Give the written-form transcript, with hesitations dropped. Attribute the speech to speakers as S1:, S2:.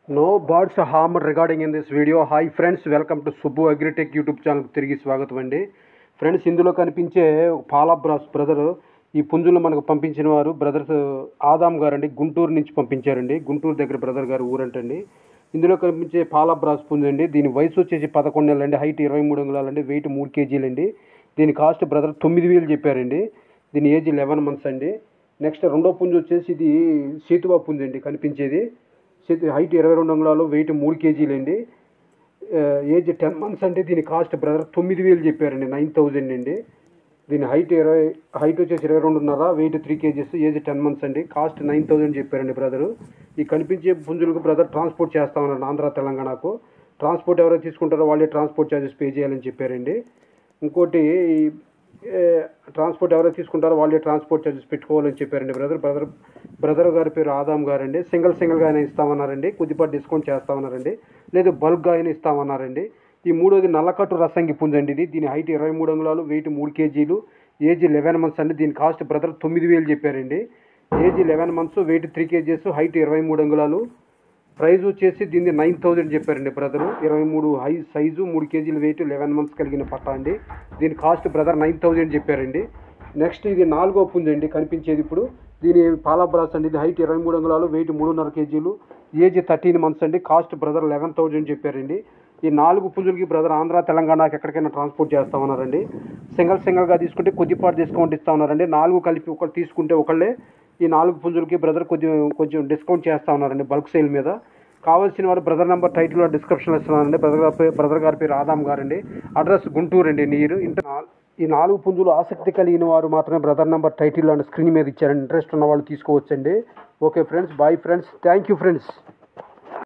S1: No birds harmed regarding in this video. Hi friends, welcome to Subbu Agritech YouTube channel తిరిగి స్వాగతం అండి. Friends, ఇందులో కనిపించే పాలాబ్రాస్ brother ఈ పుంజులు మనకు పంపించిన వారు బ్రదర్స్ ఆదాం గారండి. గుంటూరు నుంచి పంపించారండి. గుంటూరు దగ్గర బ్రదర్ గారు ఊరంటండి. ఇందులో కనిపించే పాలాబ్రాస్ పుంజు అండి. దీని వయసు వచ్చేసి 11 నెలలండి. హైట్ 23 అంగుళాలండి. వెయిట్ 3 కేజీలండి. దీని కాస్ట్ బ్రదర్ 9,000 చెప్పారండి. దీని ఏజ్ 11 మంత్స్ అండి. నెక్స్ట్ రెండో పుంజు వచ్చేసి ఇది సీతువా పుంజు అండి. కనిపించేది హైట్ 22 అంగుళాలు, వెయిట్ 3 కేజీలండి. ఏజ్ 10 మంత్స్ అంటే దీని కాస్ట్ బ్రదర్ 9,000 చెప్పారండి. 9,000 అండి. దీని హైట్ వచ్చేసి 22.5, వెయిట్ 3 కేజీస్, ఏజ్ 10 మంత్స్ అండి. కాస్ట్ 9,000 చెప్పారండి బ్రదరు. ఈ కనిపించే పుంజులకు బ్రదర్ ట్రాన్స్పోర్ట్ చేస్తామన్నారు ఆంధ్ర తెలంగాణకు. ట్రాన్స్పోర్ట్ ఎవరైతే తీసుకుంటారో వాళ్ళే ట్రాన్స్పోర్ట్ ఛార్జెస్ పే చేయాలని చెప్పారండి. ఇంకోటి ట్రాన్స్పోర్ట్ ఎవరైతే తీసుకుంటారో వాళ్ళే ట్రాన్స్పోర్ట్ ఛార్జెస్ పెట్టుకోవాలని చెప్పారండి బ్రదర్ గారి పేరు ఆదాం గారండి. సింగిల్గా అయినా ఇస్తామన్నారండి. కొద్దిపాటి డిస్కౌంట్ చేస్తామన్నారండి. లేదు బల్క్గా అయినా ఇస్తామన్నారండి. ఈ మూడోది నల్లకట్టు రసంగి పుంజండి. దీని హైట్ 23 అంగుళాలు, వెయిట్ 3 కేజీలు, ఏజ్ 11 మంత్స్ అండి. దీని కాస్ట్ బ్రదర్ 9,000 చెప్పారండి. Age 11 months, weight 3 kgs, height 23 అంగుళాలు. ప్రైజ్ వచ్చేసి దీన్ని 9,000 చెప్పారండి బ్రదరు. 23 హై సైజు, 3 కేజీలు వెయిట్, 11 మంత్స్ కలిగిన పట్టా అండి. దీని కాస్ట్ బ్రదర్ 9,000 చెప్పారండి. నెక్స్ట్ ఇది 4వ పుంజు అండి. కనిపించేది ఇప్పుడు దీని పాలాబ్రాస్ అండి. ఇది హైట్ 23 అంగుళాలు, వెయిట్ 3.5 కేజీలు, ఏజ్ 13 మంత్స్ అండి. కాస్ట్ బ్రదర్ 11,000 చెప్పారండి. ఈ 4 పుంజులకి బ్రదర్ ఆంధ్ర తెలంగాణకి ఎక్కడికైనా ట్రాన్స్పోర్ట్ చేస్తామన్నారండి. సింగిల్గా తీసుకుంటే కొద్దిపాటి డిస్కౌంట్ ఇస్తామన్నారండి. 4 కలిపి ఒకటి తీసుకుంటే ఒకళ్ళే ఈ 4 పుంజులకి బ్రదర్ కొంచెం డిస్కౌంట్ చేస్తా ఉన్నారండి బల్క్ సేల్ మీద. కావాల్సిన వారు బ్రదర్ నెంబర్ టైటిల్లో డిస్క్రిప్షన్లో ఇస్తున్నారండి. బ్రదర్ గారి పేరు ఆదాం గారండి. అడ్రస్ గుంటూరు అండి. ఈ 4 పుంజులు ఆసక్తి కలిగిన వారు మాత్రమే బ్రదర్ నెంబర్ టైటిల్లో అండ్ స్క్రీన్ మీద ఇచ్చారండి. ఇంట్రెస్ట్ ఉన్న వాళ్ళు తీసుకోవచ్చండి. Okay friends, bye friends, thank you friends.